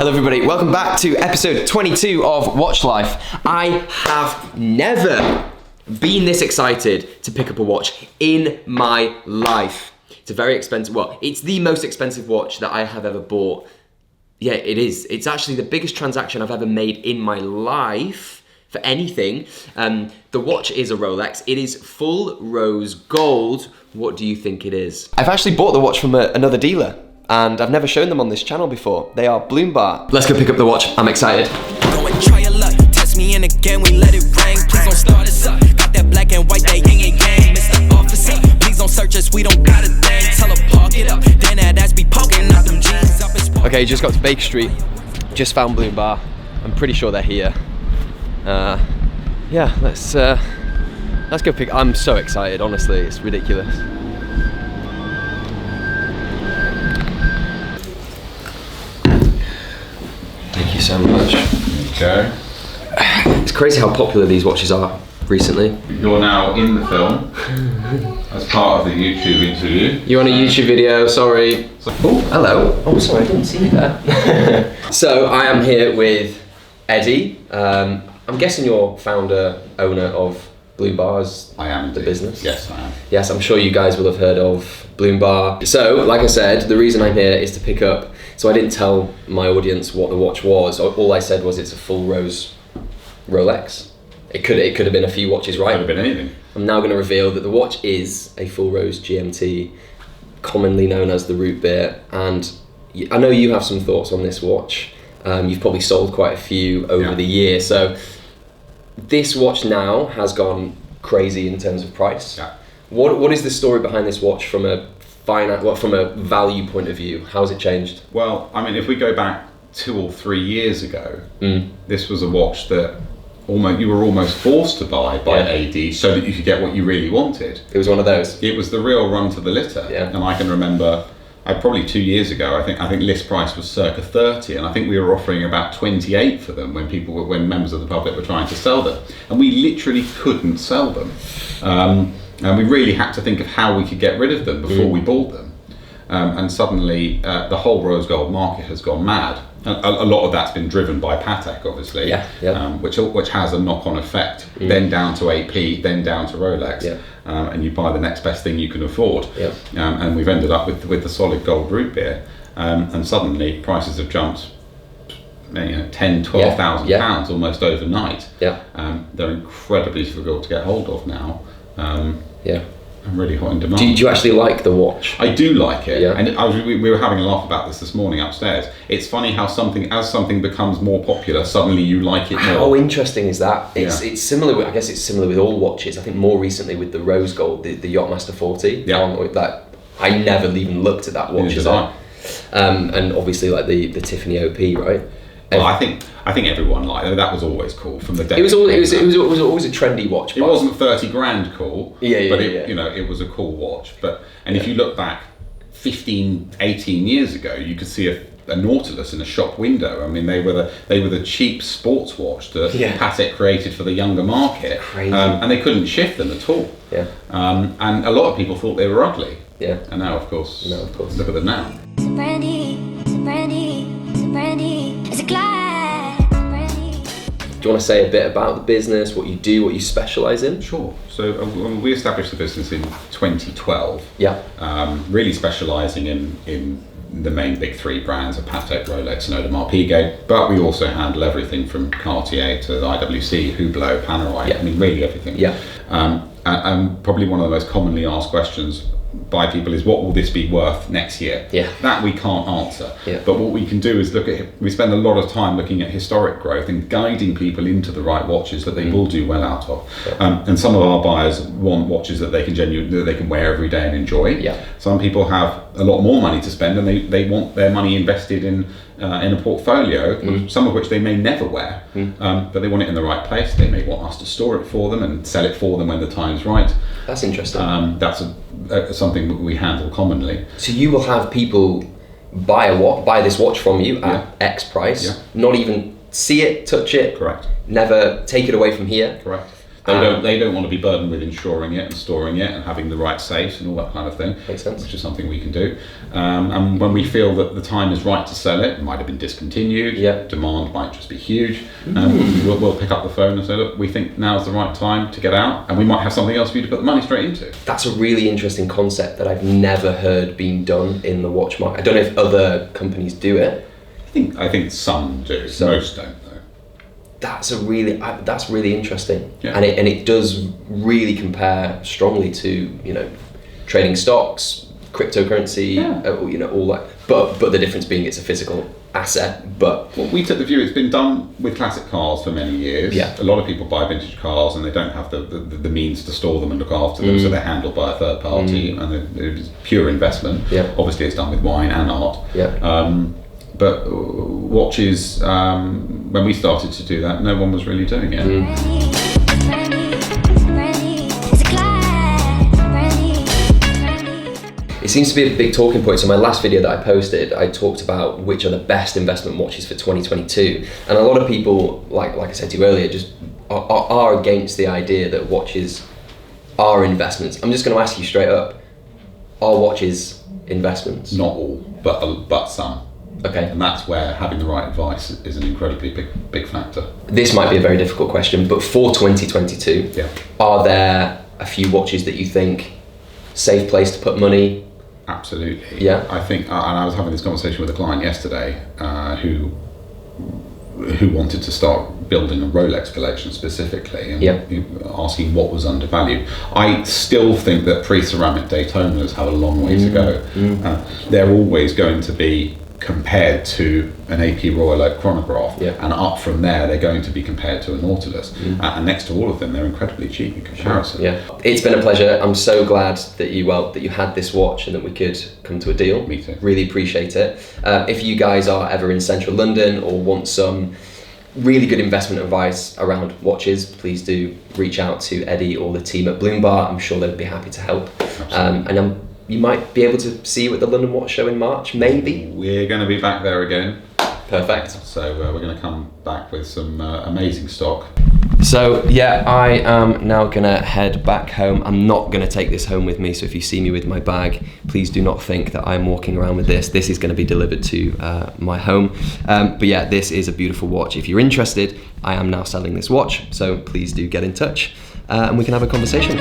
Hello everybody, welcome back to episode 22 of Watch Life. I have never been this excited to pick up a watch in my life. It's a very expensive, well, it's the most expensive watch that I have ever bought. Yeah, it is. It's actually the biggest transaction I've ever made in my life for anything. The watch is a Rolex. It is full rose gold. What do you think it is? I've actually bought the watch from another dealer, and I've never shown them on this channel before. They are Bloom Bar. Let's go pick up the watch. I'm excited. Go and try your luck. Test me in again. We let it rain. Please don't start us up. Got that black and white, that yin and yang. Mr. Officer, please don't search us. We don't got a thing. Tell her park it up. Then that ass be poking out them jeans up. Okay, just got to Baker Street. Just found Bloom Bar. I'm pretty sure they're here. Yeah, let's go pick. I'm so excited. Honestly, it's ridiculous. Thank you so much. Okay. It's crazy how popular these watches are recently. You're now in the film as part of the YouTube interview. You're on a YouTube video, sorry. Oh, hello. Oh, sorry, I didn't see you there. So, I am here with Eddie. I'm guessing you're founder, owner of Bloom Bars. I am the indeed. business. Yes, I am. Yes, I'm sure you guys will have heard of Bloom Bar. So, like I said, the reason I'm here is to pick up. So I didn't tell my audience what the watch was. All I said was it's a full rose Rolex. It could have been a few watches, right? Could have been anything. I'm now going to reveal that the watch is a full rose GMT, commonly known as the root beer. And I know you have some thoughts on this watch. You've probably sold quite a few over the year. So this watch now has gone crazy in terms of price. Yeah. What is the story behind this watch from a from a value point of view? How has it changed? Well, I mean, if we go back 2 or 3 years ago, this was a watch that you were almost forced to buy by AD so that you could get what you really wanted. It was one of those. It was the real run to the litter. Yeah. And I can remember, probably 2 years ago, I think list price was circa 30, and I think we were offering about 28 for them when members of the public were trying to sell them, and we literally couldn't sell them. And we really had to think of how we could get rid of them before we bought them. And suddenly, the whole rose gold market has gone mad. A lot of that's been driven by Patek, obviously, which has a knock-on effect. Then down to AP, then down to Rolex, and you buy the next best thing you can afford. And we've ended up with the solid gold root beer, and suddenly prices have jumped. 10, 12,000 pounds almost overnight. They're incredibly difficult to get hold of now. I'm really hot in demand. Do you actually like the watch? I do like it, and we were having a laugh about this morning upstairs. It's funny how something becomes more popular, suddenly you like it more. How interesting is that? It's similar. I guess it's similar with all watches. I think more recently with the rose gold, the Yachtmaster 40. That I never even looked at that watch. And obviously like the Tiffany OP, right? Well, I think everyone liked it. That was always cool from the day. It was always a trendy watch. It wasn't 30 grand cool. But it was a cool watch. And if you look back 15, 18 years ago, you could see a Nautilus in a shop window. I mean, they were the cheap sports watch that Patek created for the younger market. Crazy. And they couldn't shift them at all. And a lot of people thought they were ugly. And now, of course, look at them now. Do you want to say a bit about the business, what you do, what you specialise in? Sure. So we established the business in 2012. Really specialising in the main big 3 brands of Patek, Rolex and Audemars Piguet, but we also handle everything from Cartier to IWC, Hublot, Panerai. I mean, really everything. And probably one of the most commonly asked questions by people is, what will this be worth next year? That we can't answer. But what we can do is we spend a lot of time looking at historic growth and guiding people into the right watches that they will do well out of. And some of our buyers want watches that they can wear every day and enjoy. Some people have a lot more money to spend, and they want their money invested in a portfolio, some of which they may never wear, but they want it in the right place. They may want us to store it for them and sell it for them when the time's right. That's interesting. That's something that we handle commonly. So you will have people buy this watch from you at X price, not even see it, touch it, correct, never take it away from here. Correct. They don't want to be burdened with insuring it and storing it and having the right safes and all that kind of thing. Makes sense. Which is something we can do. And when we feel that the time is right to sell it, it might have been discontinued, demand might just be huge, we'll pick up the phone and say, look, we think now's the right time to get out, and we might have something else for you to put the money straight into. That's a really interesting concept that I've never heard being done in the watch market. I don't know if other companies do it. I think some do, most don't. That's really interesting, and it does really compare strongly to trading stocks, cryptocurrency, all that. But the difference being it's a physical asset. But we took the view it's been done with classic cars for many years. Yeah. A lot of people buy vintage cars and they don't have the means to store them and look after them, so they're handled by a third party, and it's pure investment. Yeah. Obviously, it's done with wine and art. Yeah. But watches, when we started to do that, no one was really doing it. It seems to be a big talking point. So my last video that I posted, I talked about which are the best investment watches for 2022. And a lot of people, like I said to you earlier, just are against the idea that watches are investments. I'm just going to ask you straight up, are watches investments? Not all, but some. Okay. And that's where having the right advice is an incredibly big factor. This might be a very difficult question, but for 2022, are there a few watches that you think safe place to put money? Absolutely. Yeah. I think, and I was having this conversation with a client yesterday who wanted to start building a Rolex collection specifically, and asking what was undervalued. I still think that pre-ceramic Daytonas have a long way to go. They're always going to be compared to an AP Royal Oak chronograph, and up from there they're going to be compared to a Nautilus, and next to all of them they're incredibly cheap in comparison. It's been a pleasure. I'm so glad that you had this watch and that we could come to a deal. Me too. Really appreciate it. If you guys are ever in central London or want some really good investment advice around watches, please do reach out to Eddie or the team at Bloom Bar. I'm sure they'd be happy to help. And you might be able to see you at the London Watch Show in March, maybe. We're going to be back there again. Perfect. So we're going to come back with some amazing stock. So I am now going to head back home. I'm not going to take this home with me, so if you see me with my bag, please do not think that I'm walking around with this. This is going to be delivered to my home. But this is a beautiful watch. If you're interested, I am now selling this watch, so please do get in touch and we can have a conversation.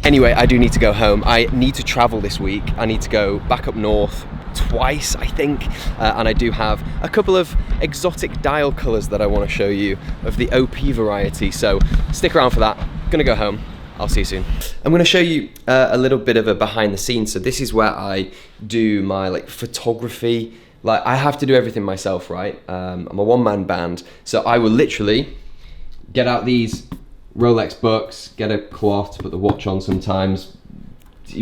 Anyway, I do need to go home. I need to travel this week. I need to go back up north twice, I think, and I do have a couple of exotic dial colours that I want to show you of the OP variety, so stick around for that. Gonna go home. I'll see you soon. I'm gonna show you a little bit of a behind the scenes. So this is where I do my photography. I have to do everything myself, right? I'm a one-man band, so I will literally get out these Rolex books, get a cloth to put the watch on sometimes,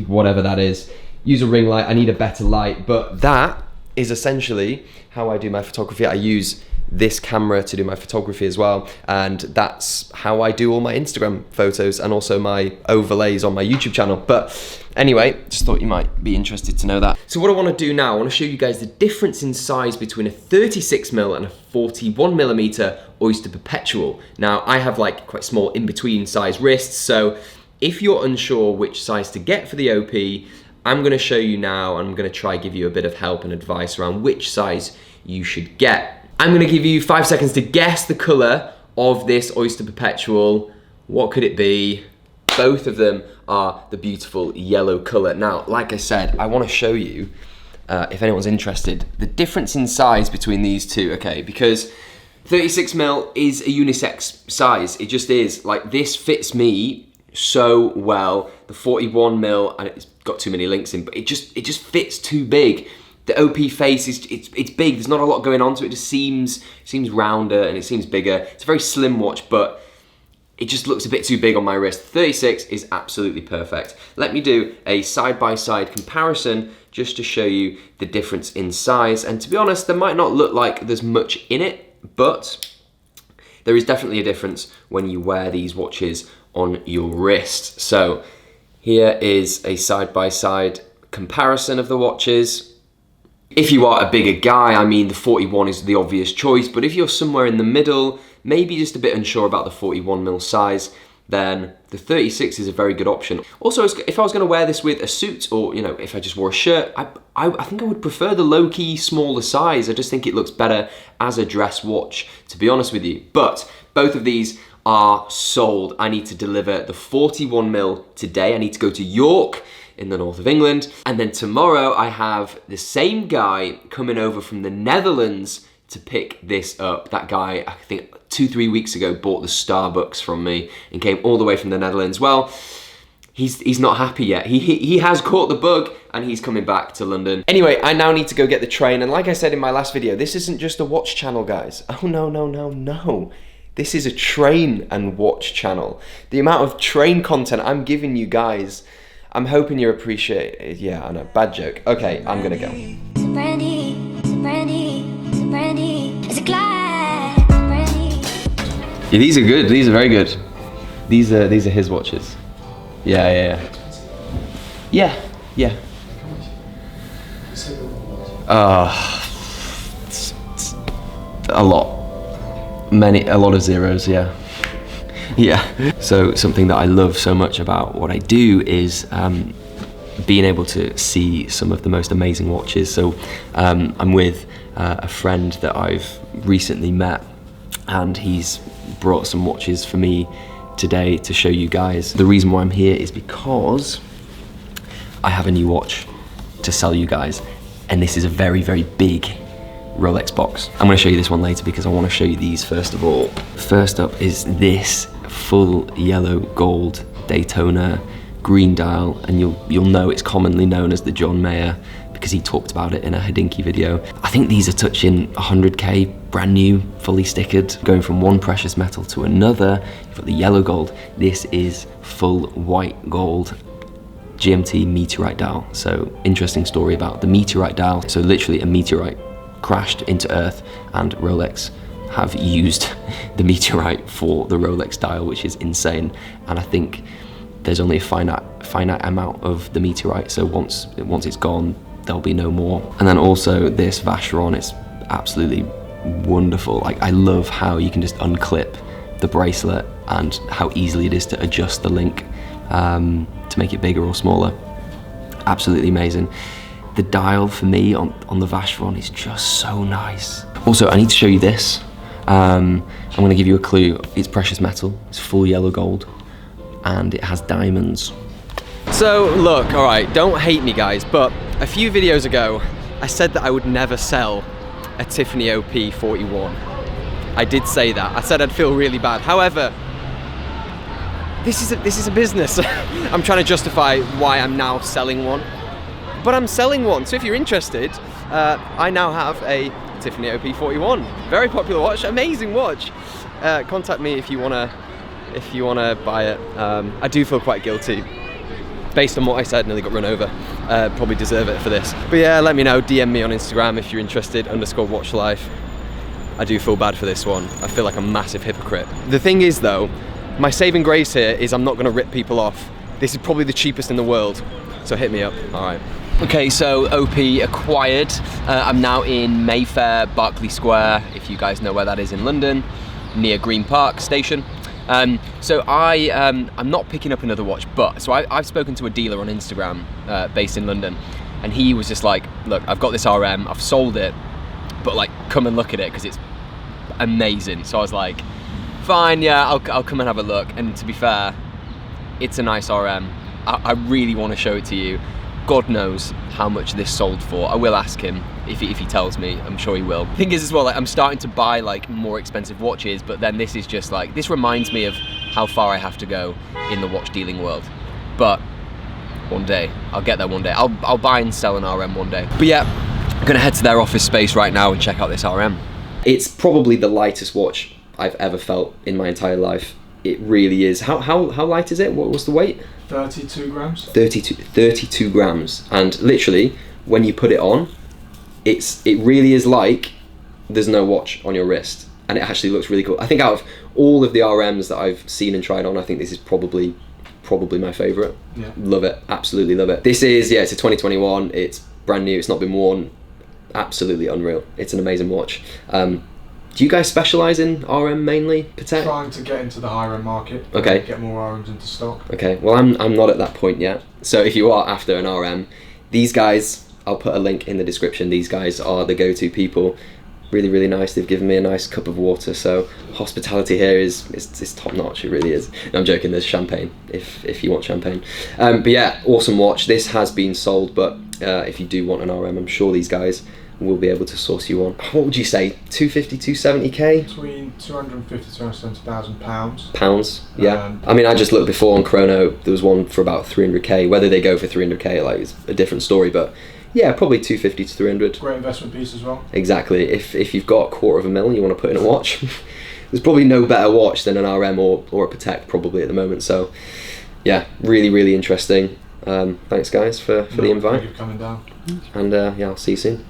whatever that is. Use a ring light. I need a better light, but that is essentially how I do my photography. I use this camera to do my photography as well, and that's how I do all my Instagram photos and also my overlays on my YouTube channel. But anyway, just thought you might be interested to know that. So what I want to do now, I want to show you guys the difference in size between a 36mm and a 41mm Oyster Perpetual. Now I have quite small in-between size wrists, so if you're unsure which size to get for the OP, I'm going to show you now, and I'm going to try give you a bit of help and advice around which size you should get. I'm going to give you 5 seconds to guess the colour of this Oyster Perpetual. What could it be? Both of them are the beautiful yellow colour. Now, like I said, I want to show you, if anyone's interested, the difference in size between these two, okay? Because 36mm is a unisex size. It just is. This fits me so well. The 41mm, and it's got too many links in, but it just fits too big. The OP face it's big. There's not a lot going on to it. It just seems rounder and it seems bigger. It's a very slim watch, but it just looks a bit too big on my wrist. 36 is absolutely perfect. Let me do a side-by-side comparison just to show you the difference in size. And to be honest, there might not look like there's much in it, but there is definitely a difference when you wear these watches on your wrist. So here is a side-by-side comparison of the watches. If you are a bigger guy, I mean, the 41 is the obvious choice, but if you're somewhere in the middle, maybe just a bit unsure about the 41mm size, then the 36 is a very good option. Also, if I was gonna wear this with a suit, or you know, if I just wore a shirt, I think I would prefer the low-key smaller size. I just think it looks better as a dress watch, to be honest with you. But both of these are sold. I need to deliver the 41mm today. I need to go to York in the north of England. And then tomorrow I have the same guy coming over from the Netherlands to pick this up. That guy, I think 2-3 weeks ago, bought the Starbucks from me and came all the way from the Netherlands. Well, he's not happy yet. He has caught the bug and he's coming back to London. Anyway, I now need to go get the train. And like I said in my last video, this isn't just a watch channel, guys. Oh, no. This is a train and watch channel. The amount of train content I'm giving you guys, I'm hoping you appreciate it. Yeah, I know, bad joke. Okay, I'm gonna go. Yeah, these are good, these are very good. These are his watches. Yeah. A lot of zeros, yeah. So something that I love so much about what I do is being able to see some of the most amazing watches. So I'm with a friend that I've recently met, and he's brought some watches for me today to show you guys. The reason why I'm here is because I have a new watch to sell you guys, and this is a very, very big Rolex box. I'm gonna show you this one later because I wanna show you these first of all. First up is this full yellow gold Daytona green dial, and you'll know it's commonly known as the John Mayer because he talked about it in a Hodinkee video. I think these are touching 100K, brand new, fully stickered, going from one precious metal to another. You've got the yellow gold. This is full white gold GMT meteorite dial. So interesting story about the meteorite dial. So literally a meteorite crashed into Earth, and Rolex have used the meteorite for the Rolex dial, which is insane. And I think there's only a finite amount of the meteorite, so once it's gone, there'll be no more. And then also this Vacheron is absolutely wonderful. Like, I love how you can just unclip the bracelet and how easily it is to adjust the link to make it bigger or smaller. Absolutely amazing. The dial for me on the Vacheron is just so nice. Also, I need to show you this. I'm gonna give you a clue. It's precious metal, it's full yellow gold, and it has diamonds. So look, all right, don't hate me guys, but a few videos ago, I said that I would never sell a Tiffany OP41. I did say that. I said I'd feel really bad. However, this is a business. I'm trying to justify why I'm now selling one, but I'm selling one. So if you're interested, I now have a Tiffany OP41. Very popular watch, amazing watch. Contact me if you wanna buy it. I do feel quite guilty. Based on what I said, nearly got run over. Probably deserve it for this. But yeah, let me know, DM me on Instagram if you're interested, _watchlife. I do feel bad for this one. I feel like a massive hypocrite. The thing is though, my saving grace here is I'm not gonna rip people off. This is probably the cheapest in the world, so hit me up, all right. Okay, so OP acquired. I'm now in Mayfair, Berkeley Square, if you guys know where that is in London, near Green Park Station. So I'm not picking up another watch, but so I've spoken to a dealer on Instagram based in London, and he was just like, look, I've got this RM, I've sold it, but like come and look at it because it's amazing. So I was like, fine, yeah, I'll come and have a look. And to be fair, it's a nice RM. I really want to show it to you. God knows how much this sold for. I will ask him if he tells me. I'm sure he will. The thing is as well, like, I'm starting to buy like more expensive watches, but then this is just like, this reminds me of how far I have to go in the watch dealing world. But one day, I'll get there one day. I'll buy and sell an RM one day. But yeah, I'm gonna head to their office space right now and check out this RM. It's probably the lightest watch I've ever felt in my entire life. It really is. How light is it? What was the weight? 32 grams. 32 grams. And literally, when you put it on, it really is like there's no watch on your wrist. And it actually looks really cool. I think out of all of the RMs that I've seen and tried on, I think this is probably my favorite. Yeah. Love it, absolutely love it. This is, yeah, it's a 2021, it's brand new, it's not been worn absolutely unreal. It's an amazing watch. Do you guys specialise in RM mainly, Patek? Trying to get into the higher end market. Okay. Get more RMs into stock. Okay, well I'm not at that point yet. So if you are after an RM, these guys, I'll put a link in the description. These guys are the go-to people. Really, really nice. They've given me a nice cup of water. So hospitality here is top notch. It really is. No, I'm joking. There's champagne if you want champagne. But yeah, awesome watch. This has been sold, but if you do want an RM, I'm sure these guys will be able to source you one. What would you say? 250, 270k? Between 250 to 270,000 pounds. Pounds, yeah. I mean, I just looked before on Chrono. There was one for about 300k. Whether they go for 300k, like, is a different story. But yeah, probably 250 to 300. Great investment piece as well. Exactly. If you've got $250,000 you want to put in a watch, there's probably no better watch than an RM or a Patek probably at the moment. So yeah, really, really interesting. Thanks guys for the invite. Thank you for coming down. And yeah, I'll see you soon.